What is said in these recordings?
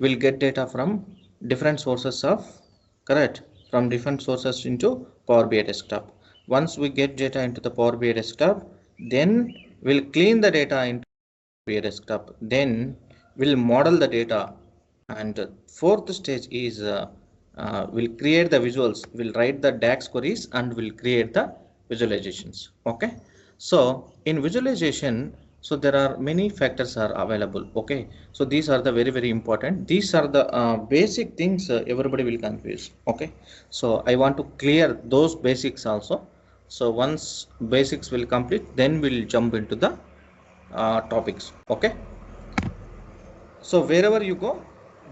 will get data from different sources of, correct, from different sources into Power BI desktop. Once we get data into the Power BI desktop, then we'll clean the data into Power BI desktop, then we'll model the data, and fourth stage is we'll create the visuals, we'll write the DAX queries, and we'll create the visualizations. Okay, so in visualization, so there are many factors are available. Okay, so these are the very important, these are the basic things everybody will confuse. Okay, so I want to clear those basics also. So once basics will complete, then we'll jump into the topics. Okay, so wherever you go,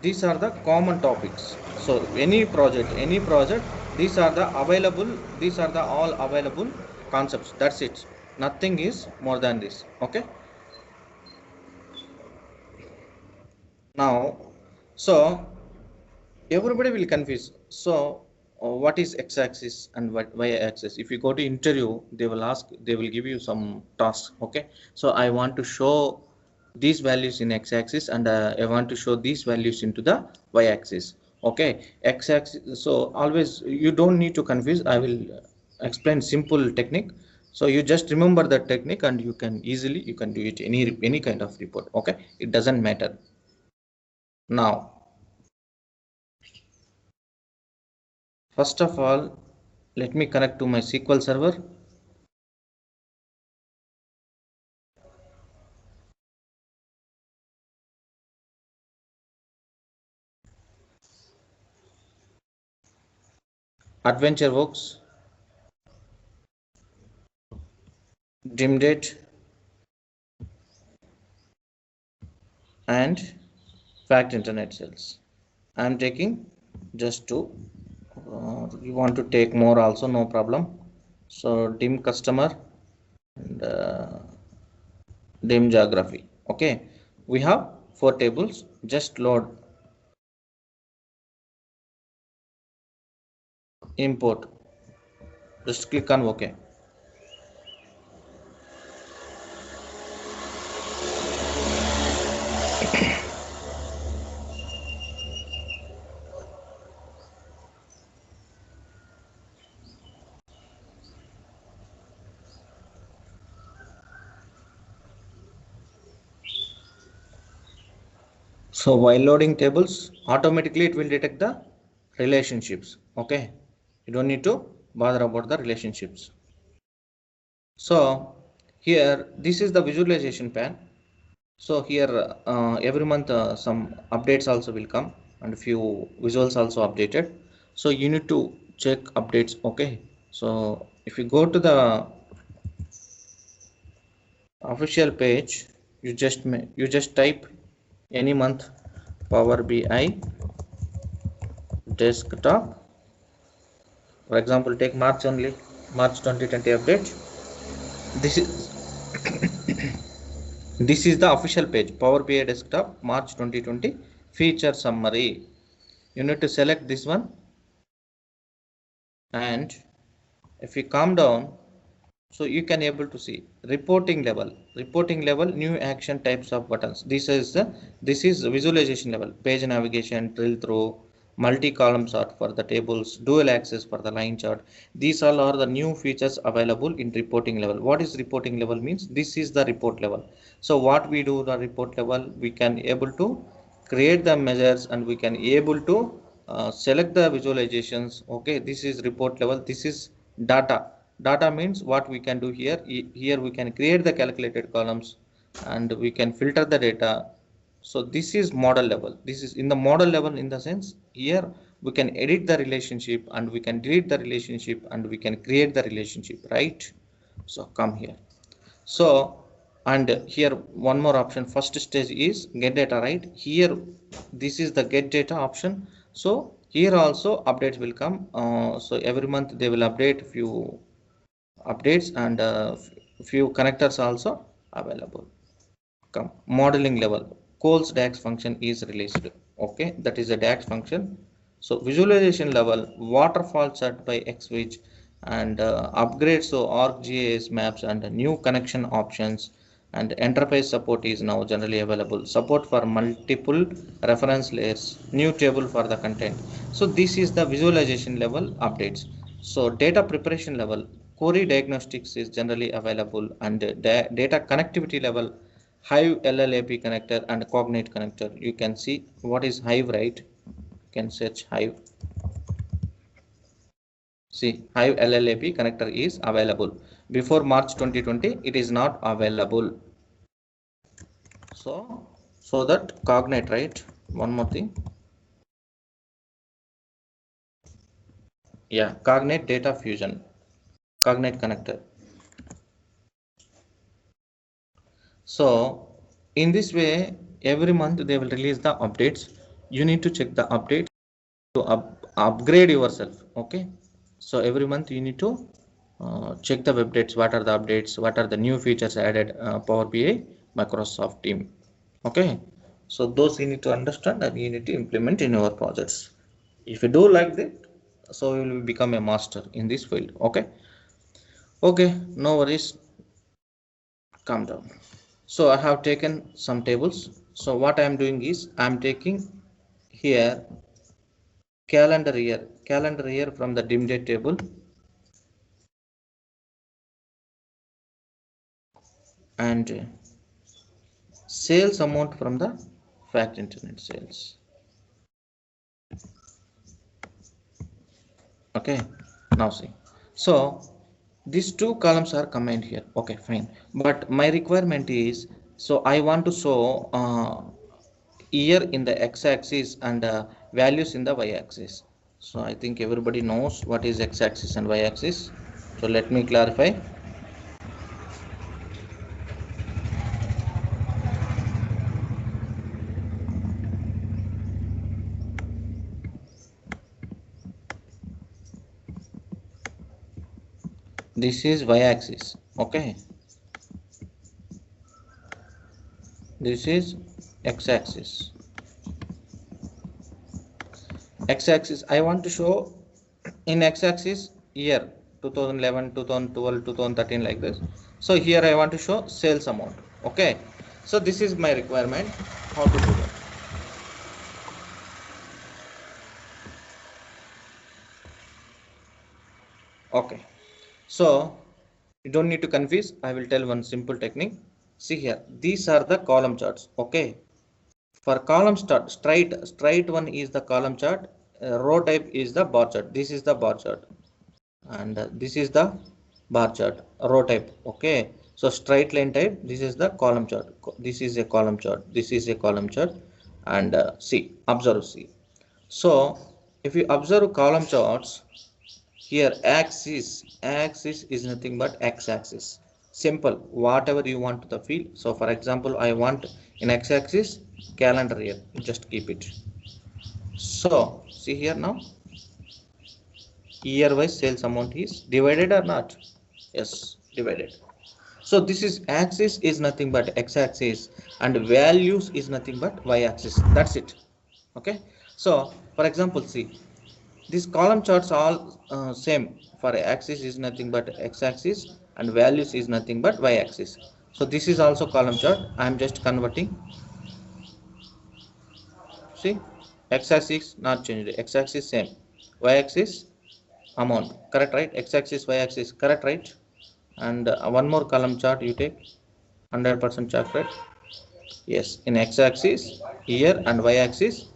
these are the common topics. So any project, these are the available, these are the all available concepts. That's it, nothing is more than this. Okay, now, so everybody will confuse. So what is x-axis and what y-axis? If you go to interview, they will ask, they will give you some tasks. Okay, so I want to show these values in x-axis, and I want to show these values into the y-axis. Okay, x-axis, so always you don't need to confuse, I will explain simple technique. So you just remember that technique, and you can easily, you can do it any kind of report. Okay, it doesn't matter. Now, first of all, let me connect to my SQL server. AdventureWorks, DimDate, and Fact Internet Sales. I am taking just two. You want to take more also, no problem. So dim customer and dim geography. Okay, we have 4 tables. Just load, import, just click on OK. So while loading tables, automatically it will detect the relationships. Okay, you don't need to bother about the relationships. So here, this is the visualization pane. So here every month some updates also will come, and few visuals also updated. So you need to check updates. Okay, so if you go to the official page, you just type any month Power BI desktop. For example, take March only, March 2020 update. This is this is the official page, Power BI desktop March 2020 feature summary. You need to select this one, and if you come down, so you can able to see reporting level, new action types of buttons. This is visualization level, page navigation, drill through, multi-column sort for the tables, dual access for the line chart. These all are the new features available in reporting level. What is reporting level means? This is the report level. So what we do the report level, we can able to create the measures, and we can able to select the visualizations. Okay, this is report level. This is data means what we can do here. Here we can create the calculated columns, and we can filter the data. So this is model level. This is in the model level, in the sense here we can edit the relationship, and we can delete the relationship, and we can create the relationship, right? So come here. So, and here one more option, first stage is get data, right? Here this is the get data option. So here also updates will come. So every month they will update few updates, and few connectors also available. Come modeling level, Coles DAX function is released. Okay, that is a DAX function. So visualization level, waterfall chart by XWidge, and upgrades, so ArcGIS maps and new connection options, And enterprise support is now generally available. Support for multiple reference layers, new table for the content. So this is the visualization level updates. So data preparation level, query diagnostics is generally available, and data connectivity level, Hive LLAP connector and Cognate connector. You can see what is Hive, right? You can search Hive. See, Hive LLAP connector is available. Before March 2020, it is not available. So that Cognate, right? One more thing. Yeah, Cognate Data Fusion, Cognate connector. So in this way, every month they will release the updates. You need to check the updates to upgrade yourself. Okay. So every month you need to check the updates. What are the updates? What are the new features added? Power BI, Microsoft Team. Okay. So those you need to understand and you need to implement in your projects. If you do like that, so you will become a master in this field. Okay. Okay, no worries. Calm down. So I have taken some tables. So what I am doing is I am taking here calendar year from the dim date table, and sales amount from the fact internet sales. Okay, now see. So these two columns are combined here. Okay, fine. But my requirement is, so I want to show year in the x-axis and values in the y-axis. So I think everybody knows what is x-axis and y-axis. So let me clarify. This is y-axis. Okay. This is x-axis. X-axis I want to show in x-axis year 2011, 2012, 2013 like this. So here I want to show sales amount. Okay. So this is my requirement. How to do that? Okay. So you don't need to confuse. I will tell one simple technique. See here, these are the column charts. Okay. For column chart, straight one is the column chart. Row type is the bar chart. This is the bar chart, and this is the bar chart. Row type. Okay. So straight line type. This is the column chart. This is a column chart. This is a column chart, and see, observe, see. So if you observe column charts, here axis is nothing but x-axis. Simple, whatever you want to the field. So for example, I want in x-axis calendar year, just keep it. So see here now, year wise sales amount is divided or not? Yes, divided. So this is axis is nothing but x-axis, and values is nothing but y-axis. That's it. Okay. So for example, see, these column charts all same. For axis is nothing but x-axis, and values is nothing but y-axis. So this is also column chart. I am just converting. See, x-axis not changed. X-axis same. Y-axis amount. Correct, right? X-axis, y-axis. Correct, right? And one more column chart you take. 100% chart, right? Yes. In x-axis year and y-axis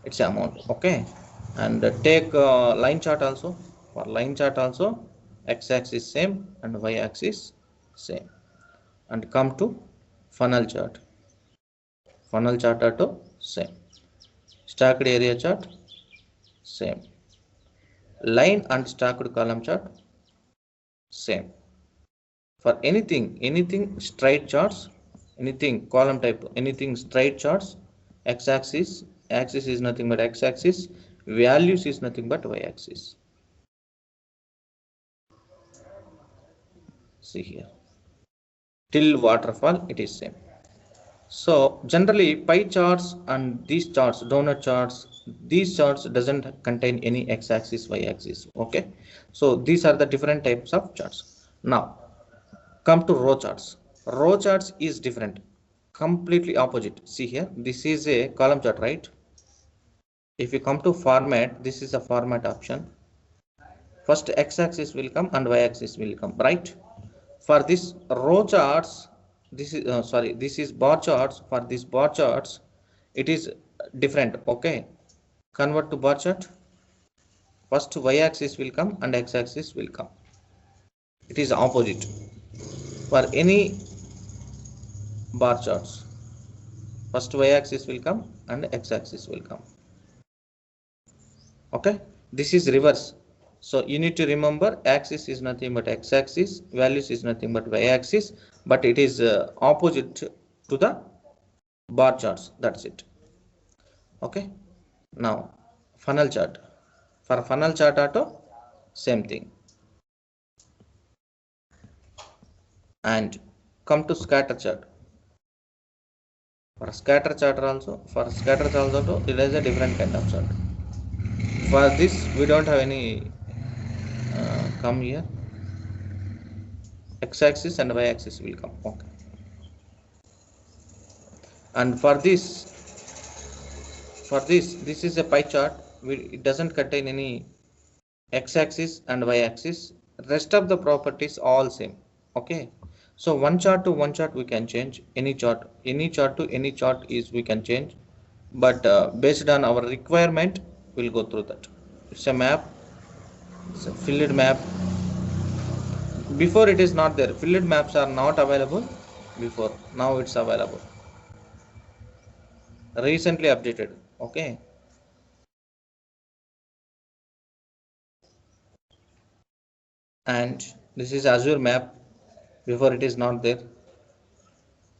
it's amount. Okay. And take line chart also. For line chart also, x-axis same and y-axis same. And come to funnel chart. Funnel chart auto same. Stacked area chart same. Line and stacked column chart same. For anything straight charts, anything column type, anything straight charts, x-axis, axis is nothing but x-axis, values is nothing but y-axis. See here, till waterfall it is same. So generally pie charts and these charts, donut charts, these charts doesn't contain any x-axis, y-axis. Okay. So these are the different types of charts. Now come to row charts. Row charts is different, completely opposite. See here, this is a column chart, right? If you come to format, this is a format option. First x-axis will come and y-axis will come, right? For this row charts, this is this is bar charts. For this bar charts, it is different. Okay, convert to bar chart. First y-axis will come and x-axis will come. It is opposite for any bar charts. First y-axis will come and x-axis will come. Okay, this is reverse. So you need to remember, axis is nothing but x-axis, values is nothing but y-axis, but it is opposite to the bar charts. That's it. Okay, now funnel chart. For funnel chart auto, same thing. And come to scatter chart. For scatter chart also, it is a different kind of chart. For this, we don't have any come here. X-axis and y-axis will come. Okay. And for this is a pie chart. It doesn't contain any x-axis and y-axis. Rest of the properties all same. Okay. So one chart to one chart we can change. Any chart to any chart is we can change. But based on our requirement, we'll go through that. It's a map. It's a filled map. Before it is not there. Filled maps are not available before. Now it's available. Recently updated. Okay. And this is Azure map. Before it is not there.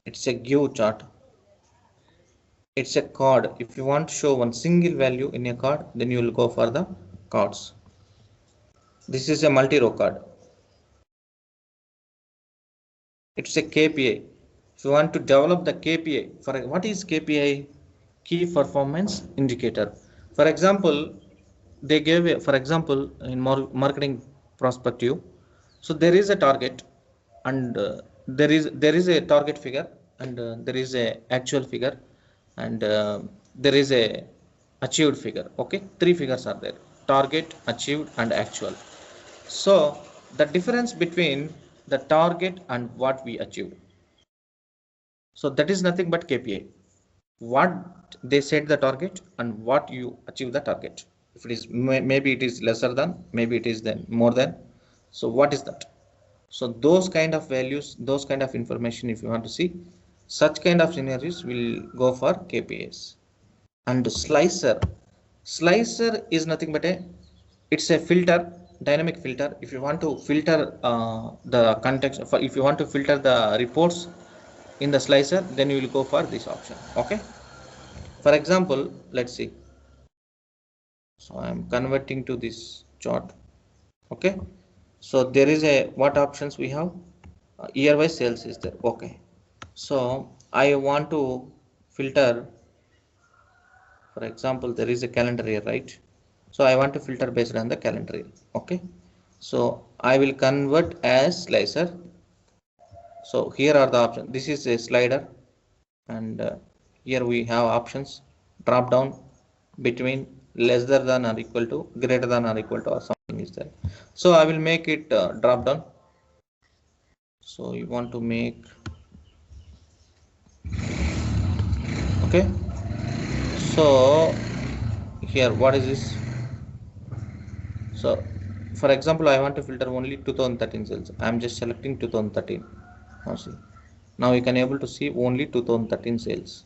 It's a GUI chart. It's a card. If you want to show one single value in a card, then you will go for the cards. This is a multi-row card. It's a KPI. If you want to develop the KPI, for what is KPI? Key performance indicator. For example, they gave for example in marketing perspective. So there is a target, and there is a target figure, and there is a actual figure, and there is a achieved figure. Okay, three figures are there: target, achieved, and actual. So the difference between the target and what we achieved. So that is nothing but KPI. What they set the target and what you achieve the target. If it is maybe it is lesser than, maybe it is then more than. So what is that? So those kind of values, those kind of information, if you want to see such kind of scenarios, will go for KPIs. And slicer is nothing but it's a filter, dynamic filter. If you want to filter the context, if you want to filter the reports in the slicer, then you will go for this option. Okay, for example, let's see. So I am converting to this chart. Okay, so there is a what options we have. Year wise sales is there. Okay, so I want to filter, for example, there is a calendar year, right? So I want to filter based on the calendar year. Okay, so I will convert as slicer. So here are the options. This is a slider, and here we have options: drop down, between, lesser than or equal to, greater than or equal to, or something is there. So I will make it drop down. So you want to make, okay. So here, what is this? So for example, I want to filter only 2013 sales. I am just selecting 2013. Now see, now you can able to see only 2013 sales.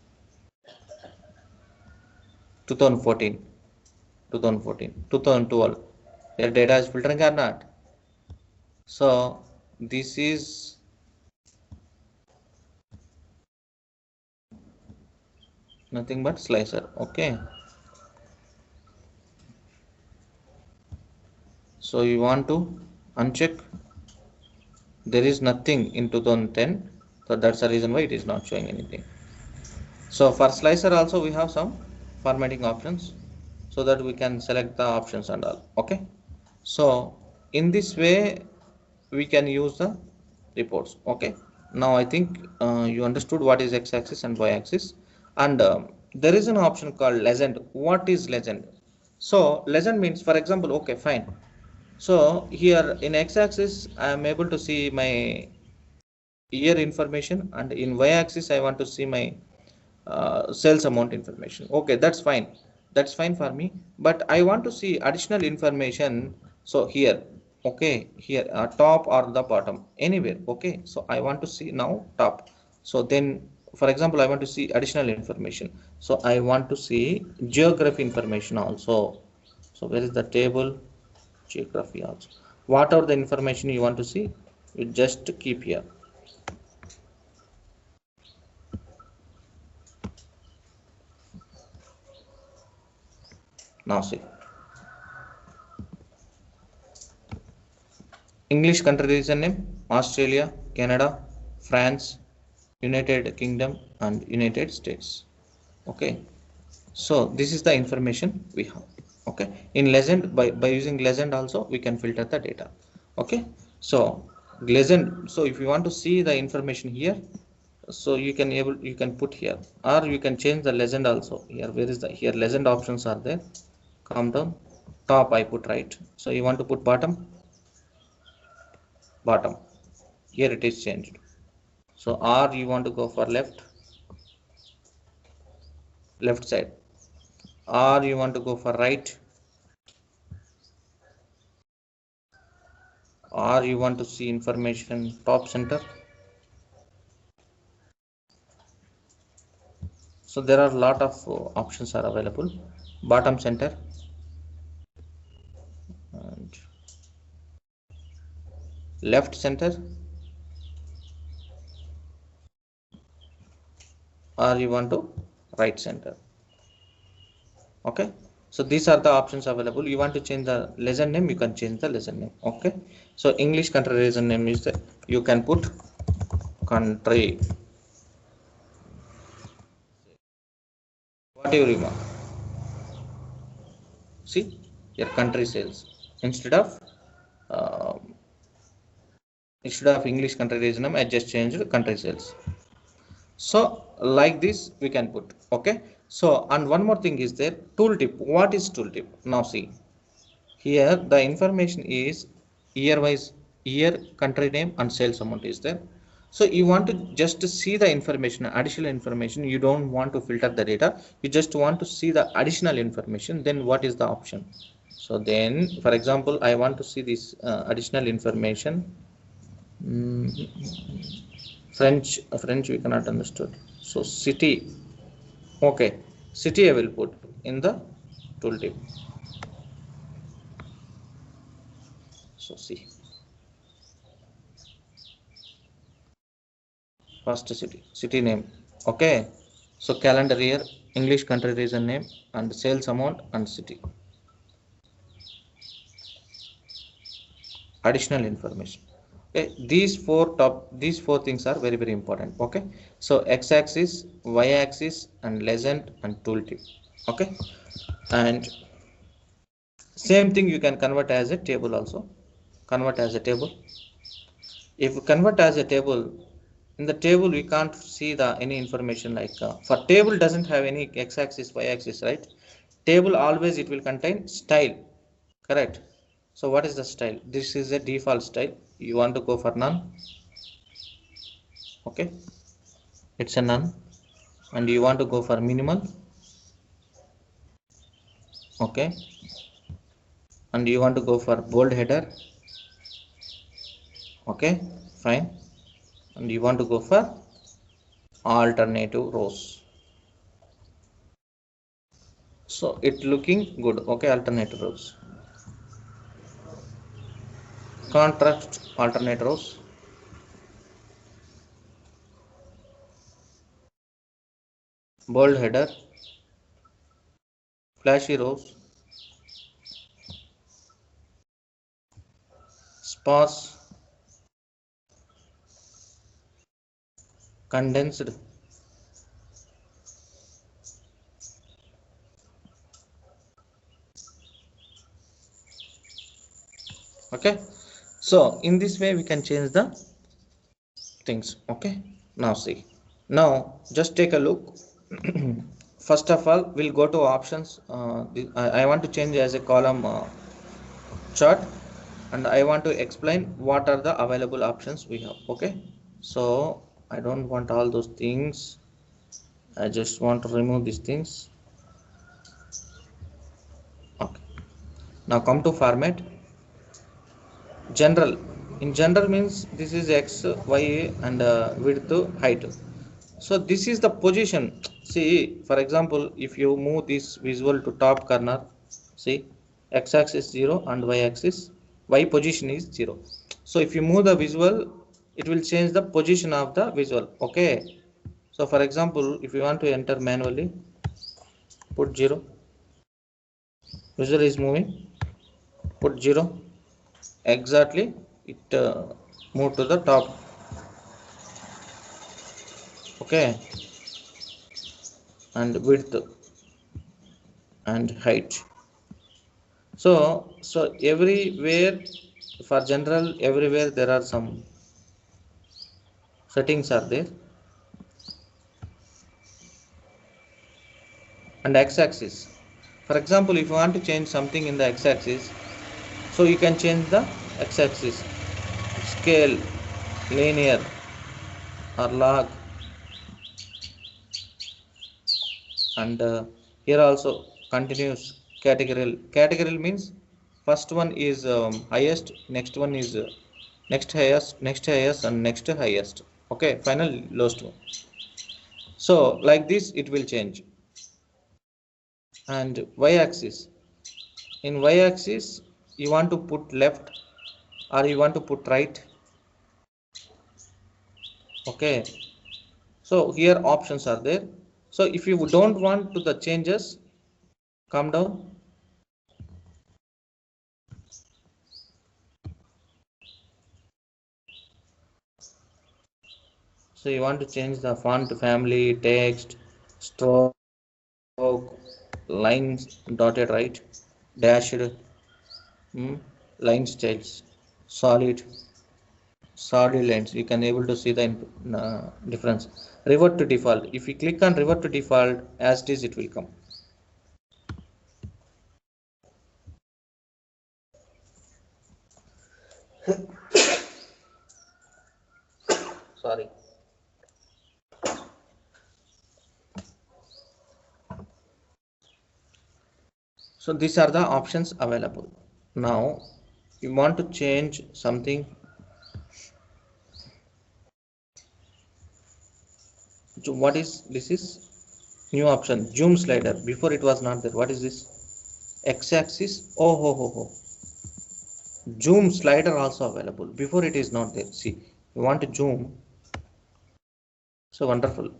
2014, 2012. Your data is filtering or not? So this is nothing but slicer. Okay. So you want to uncheck. There is nothing in 2010. So that's the reason why it is not showing anything. So for slicer also we have some formatting options, so that we can select the options and all. Okay. So in this way we can use the reports. Okay. Now I think you understood what is x-axis and y-axis. And there is an option called legend. What is legend? So legend means, for example, okay, fine. So here in x-axis, I am able to see my year information, and in y-axis, I want to see my sales amount information. Okay, that's fine. That's fine for me. But I want to see additional information. So here, okay, here top or the bottom, anywhere. Okay, so I want to see now top. So then, for example, I want to see additional information. So I want to see geography information also. So where is the table? Geography also. Whatever the information you want to see, you just keep here. Now see. English country region name: Australia, Canada, France, United Kingdom, and United States. Okay, so this is the information we have. Okay, in legend, by using legend also we can filter the data. Okay, so legend. So if you want to see the information here, so you can put here, or you can change the legend also here. Where is the here legend options are there? Come down, top I put right. So you want to put bottom, bottom. Here it is changed. So or you want to go for left side, or you want to go for right, or you want to see information top center. So there are a lot of options are available. Bottom center and left center, or you want to right center. Okay, so these are the options available. You want to change the legend name, you can change the legend name. Okay, so English country region name is the, you can put country, whatever you want. See your country sales uh, instead of English country region name, I just changed country sales. So like this we can put. Okay, so and one more thing is there, tooltip. What is tooltip? Now see, here the information is year wise, year, country name, and sales amount is there. So you want to just see the information, additional information. You don't want to filter the data, you just want to see the additional information. Then what is the option? So then, for example, I want to see this additional information. French we cannot understood. So city, okay, city I will put in the tooltip. So see, first city name. Okay, so calendar year, English country region name, and sales amount and city. Additional information. Okay, these four things are very important. Okay, so x-axis, y-axis, and legend, and tooltip. Okay, and same thing you can convert as a table also. Convert as a table. If you convert as a table, in the table we can't see the any information like for table doesn't have any x-axis, y-axis, right? Table always it will contain style, correct? So what is the style? This is a default style. You want to go for none. Okay, it's a none. And you want to go for minimal. Okay, and you want to go for bold header. Okay, fine. And you want to go for alternative rows. So it looking good. Okay, alternative rows, contrast alternate rows, bold header, flashy rows, sparse, condensed, okay. So in this way we can change the things. Okay, now see, now just take a look. First of all, we'll go to options. I want to change as a column chart, and I want to explain what are the available options we have. Okay, so I don't want all those things. I just want to remove these things. Okay, now come to format. General. In general means this is x, y, and width, height. So this is the position. See, for example, if you move this visual to top corner, see, x axis 0 and y axis, y position is 0. So if you move the visual, it will change the position of the visual. Okay, so for example, if you want to enter manually, put 0, visual is moving, put 0, exactly, it move to the top. Okay, and width and height. So everywhere, for general, everywhere there are some settings are there. And x-axis, for example, if you want to change something in the x-axis, so you can change the x-axis, scale, linear, or log. And here also continuous, categorical means first one is highest, next one is next highest, next highest, and next highest. Okay, final lowest one. So like this it will change. And y-axis, in y-axis you want to put left or you want to put right. Okay, so here options are there. So if you don't want to the changes, come down. So you want to change the font family, text, stroke, lines, dotted right, dashed, line styles, solid lines. You can able to see the difference. Revert to default. If you click on revert to default, as it is, it will come. Sorry. So these are the options available. Now you want to change something. So what is this? Is new option, zoom slider. Before it was not there. What is this? X-axis. Oh ho ho ho. Zoom slider also available. Before it is not there. See, you want to zoom. So wonderful.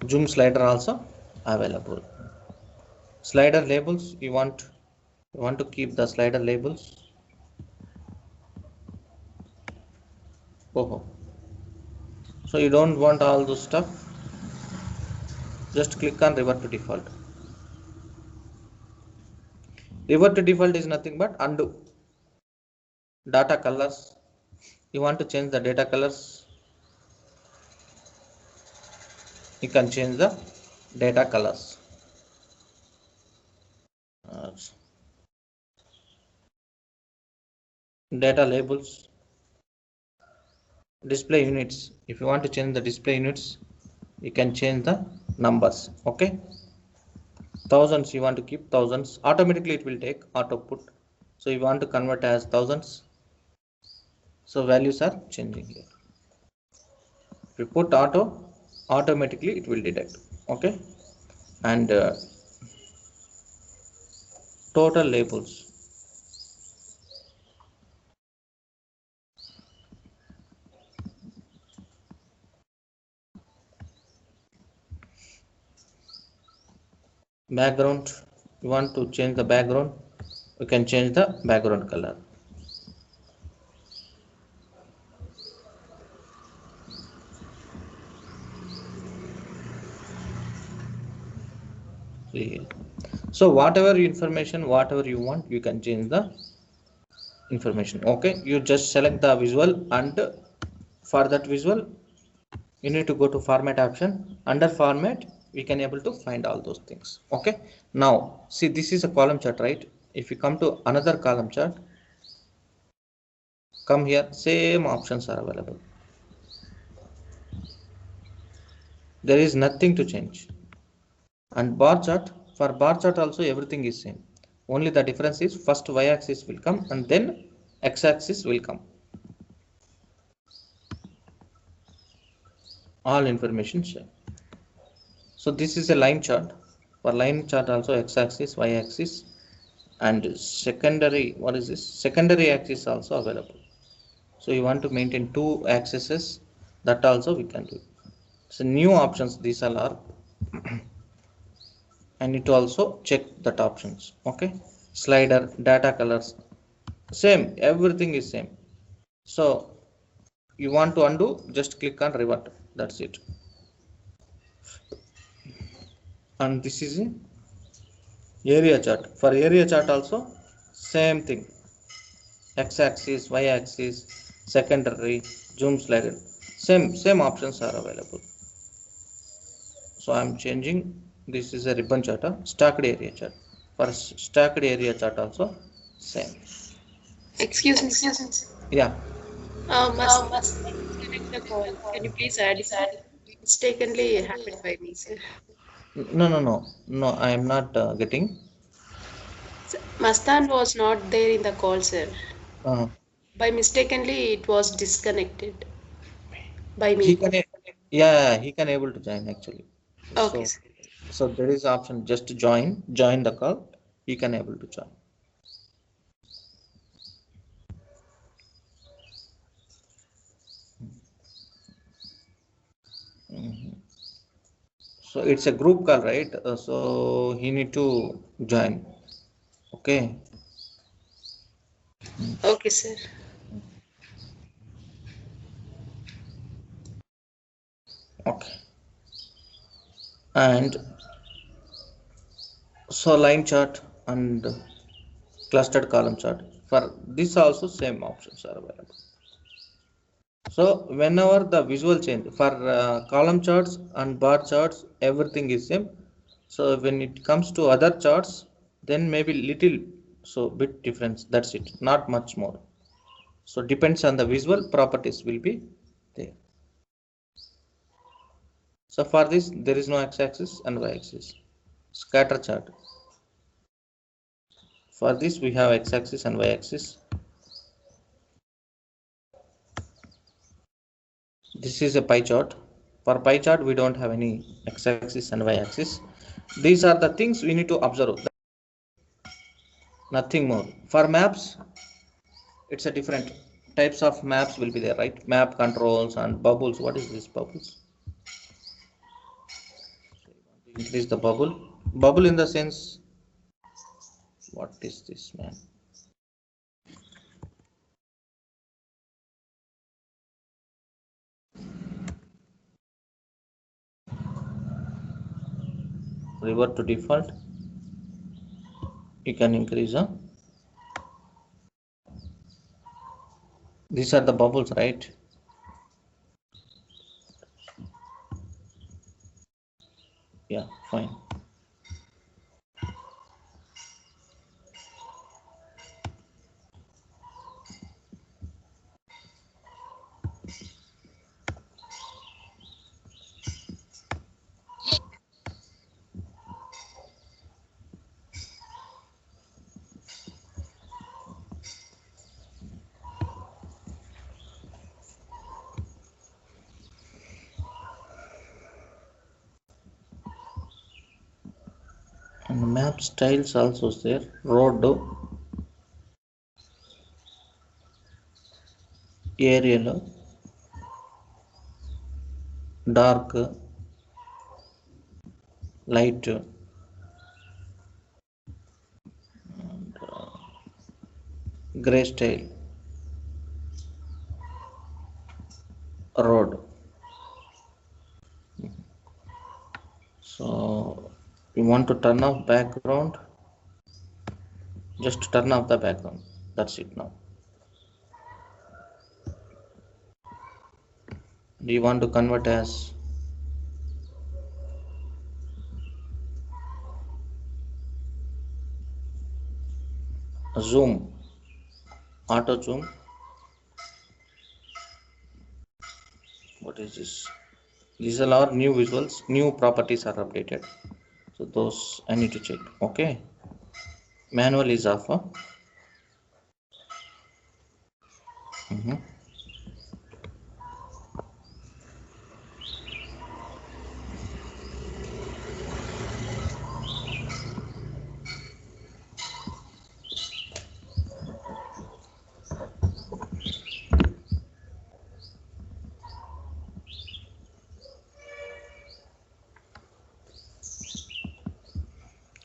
Zoom slider also available. Slider labels. You want to keep the slider labels. Oh. So you don't want all those stuff. Just click on revert to default. Revert to default is nothing but undo. Data colors. You want to change the data colors. You can change the data colors. Data labels. Display units. If you want to change the display units, you can change the numbers. Okay, thousands, you want to keep thousands. Automatically it will take auto put. So you want to convert as thousands. So values are changing here. If you put auto, automatically it will detect. Okay, and total labels. Background, you want to change the background, you can change the background color. 3. So whatever information, whatever you want, you can change the information. Okay, you just select the visual, and for that visual you need to go to format option. Under format we can able to find all those things. Okay, now see, this is a column chart, right? If you come to another column chart, come here, same options are available. There is nothing to change. And bar chart, for bar chart also everything is same, only the difference is first y axis will come and then x axis will come. All information same. So this is a line chart. For line chart also x axis, y axis, and secondary, what is this, secondary axis also available. So you want to maintain two axes, that also we can do. So new options these all are. I need to also check that options. Okay, slider, data colors, same, everything is same. So you want to undo, just click on revert, that's it. And this is a area chart. For area chart also same thing, x axis, y axis, secondary, zoom slider, same options are available. So I'm changing, this is a ribbon chart, stacked area chart. For stacked area chart also same. Excuse me, sir. Yeah. Must disconnect the call. Can you please add it? Mistakenly happened by me, sir. No, I am not getting. Mastan was not there in the call, sir. uh, By mistakenly, it was disconnected by he me. can yeah, he can able to join actually. Okay, So sir. there is option, just to join the call, he can able to join. Mhm. So it's a group call, right? So he need to join. Okay. Okay, sir. Okay. And so line chart and clustered column chart, for this also same options are available. So whenever the visual change for column charts and bar charts, everything is same. So when it comes to other charts, then maybe little, so bit difference, that's it, not much more. So depends on the visual properties will be there. So for this there is no x-axis and y-axis. Scatter chart, for this we have x-axis and y-axis. This is a pie chart. For pie chart we don't have any x-axis and y-axis. These are the things we need to observe, nothing more. For maps, it's a different types of maps will be there, right? Map controls and bubbles. What is this bubbles? Increase the bubble in the sense, what is this, man? Revert to default, you can increase these are the bubbles, right? Yeah, fine. And map styles also there. Road, aerial, dark, light, gray style, road. So You want to turn off background, just turn off the background, that's it. Now do you want to convert as zoom, auto zoom? What is this? These are our new visuals, new properties are updated, so those I need to check. Okay, manual is off.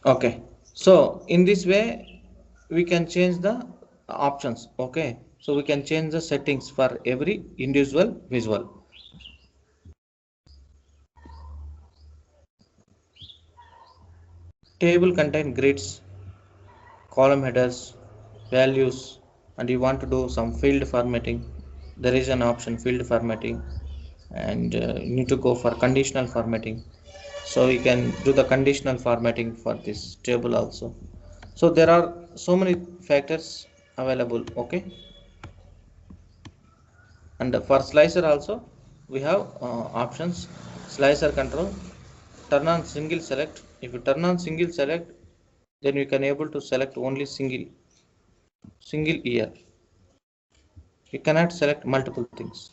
Okay, so in this way we can change the options. Okay, so we can change the settings for every individual visual. Table contain grids, column headers, values, and you want to do some field formatting. There is an option field formatting, and you need to go for conditional formatting. So you can do the conditional formatting for this table also. So there are so many factors available. Okay, and for slicer also we have options. Slicer control, turn on single select. If you turn on single select, then you can able to select only single year. You cannot select multiple things.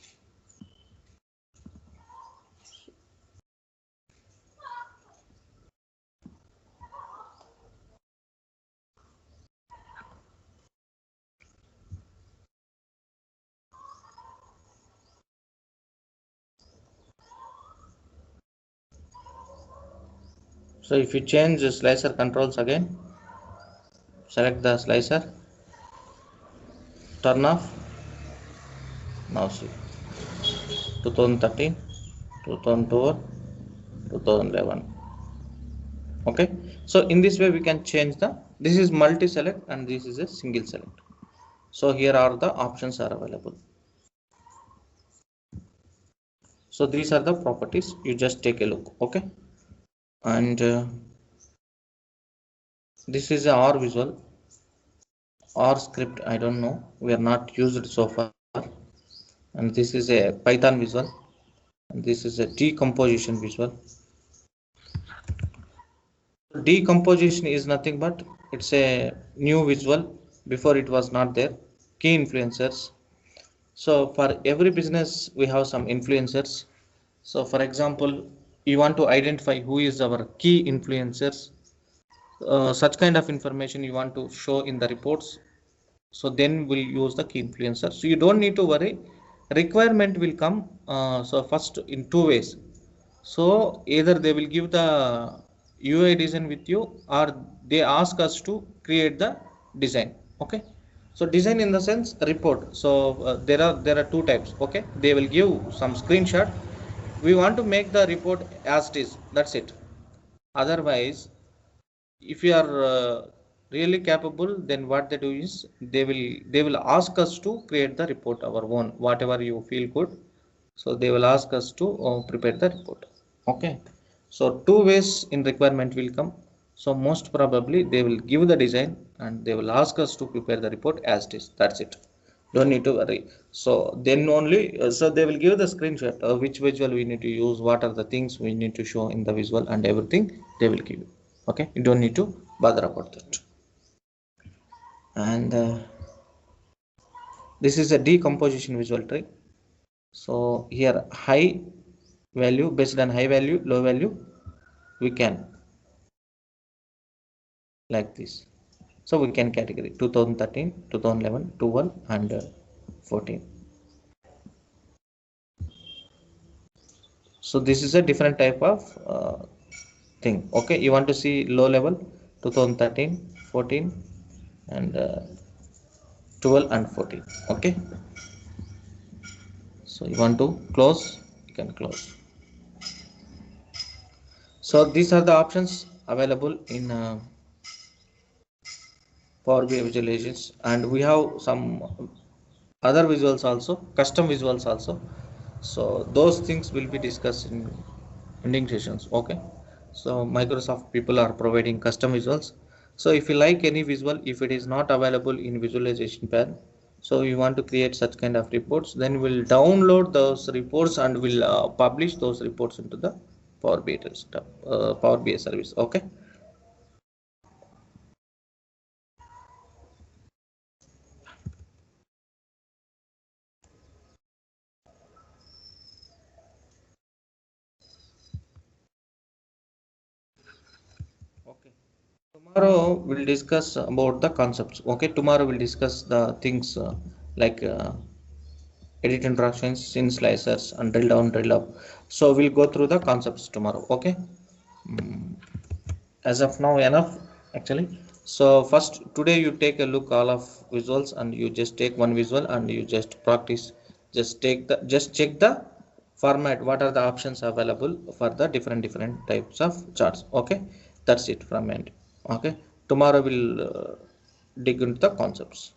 So if you change the slicer controls again, select the slicer, turn off. Now see 2013, 2012, 2011. Okay, so in this way we can change the, this is multi select and this is a single select. So here are the options are available. So these are the properties, you just take a look. Okay, and this is a R visual, R script, I don't know, we are not used so far. And this is a Python visual, and this is a decomposition visual. Decomposition is nothing but it's a new visual, before it was not there. Key influencers. So for every business we have some influencers. So for example, you want to identify who is our key influencers, such kind of information you want to show in the reports. So then we'll use the key influencer. So you don't need to worry, requirement will come. So first in two ways. So either they will give the UI design with you, or they ask us to create the design. Okay, so design in the sense report. So there are two types. Okay, they will give some screenshot, we want to make the report as it is, that's it. Otherwise, if you are really capable, then what they do is they will ask us to create the report our own, whatever you feel good. So they will ask us to prepare the report. Okay, so two ways in requirement will come. So most probably they will give the design and they will ask us to prepare the report as it is, that's it. Don't need to worry. So then only so they will give the screenshot which visual we need to use, what are the things we need to show in the visual, and everything they will give you. Okay, you don't need to bother about that. And this is a decomposition visual tree. So here high value, based on high value, low value, we can like this. So we can category 2013, 2011, 12 and 14. So this is a different type of thing. Okay, you want to see low level 2013, 14 and 12 and 14. Okay, so you want to close, you can close. So these are the options available in Power BI visualizations, and we have some other visuals also, custom visuals also. So those things will be discussed in ending sessions. Okay, so Microsoft people are providing custom visuals. So if you like any visual, if it is not available in visualization pad, so you want to create such kind of reports, then we'll download those reports and we'll publish those reports into the Power BI stuff, Power BI service. Okay. Okay. Tomorrow we'll discuss about the concepts. Okay, tomorrow we'll discuss the things like edit instructions, in slicers, and drill down, drill up. So we'll go through the concepts tomorrow. Okay. Mm, as of now, enough actually. So first today you take a look all of visuals and you just take one visual and you just practice. Just check the format. What are the options available for the different types of charts? Okay, that's it from end. Okay, tomorrow we'll dig into the concepts.